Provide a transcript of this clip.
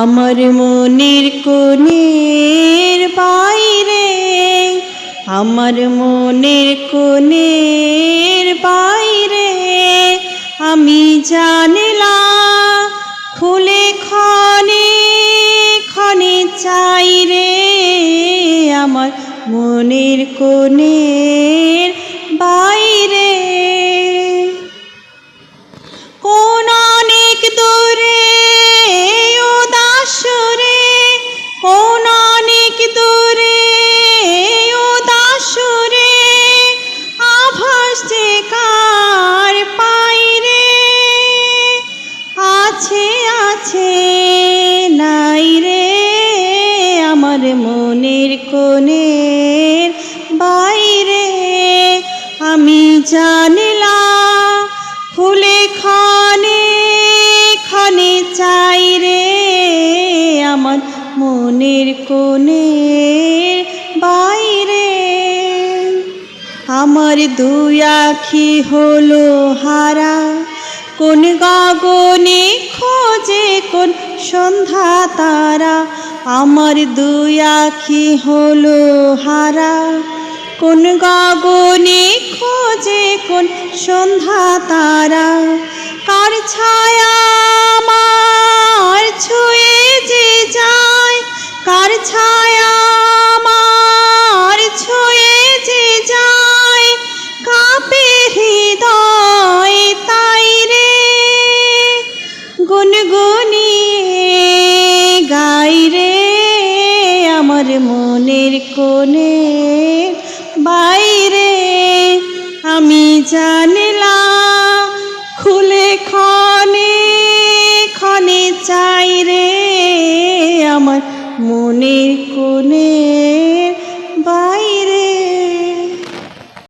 আমার মনের কোণের বাইরে, আমার মনের কোণের বাইরে আমি জানলা খুলে ক্ষণে ক্ষণে চাই রে, আমার মনের কোণের বাইরে। কোন অনেক দূরে উদাস রে, কোন অনেক দূরে উদাস রে আভাস যে কার পাই রে, আছে আছে নাই রে, আমার মনের কোণের বাইরে আমি জানলা খুলে ক্ষণে ক্ষণে চাই রে, আমার মনের কোণের বাইরে। আমার দুই আখি হলো হারা, কোন গগনে খোঁজে কোন সন্ধ্যা তারা, আমার দুই আখি হলো হারা, কোন গগনে খোঁজে কোন সন্ধ্যা তারা, কার ছায়া আমার ছুঁয়ে যে যায়, কার ছায়া আমার ছুঁয়ে যে যায়, কাঁপে হৃদয় তাই রে, গুনগুনিয়ে গাই রে, আমার মনের কোণের বাইরে আমি জানলা খুলে ক্ষণে ক্ষণে চাই রে, আমার মনের কোণে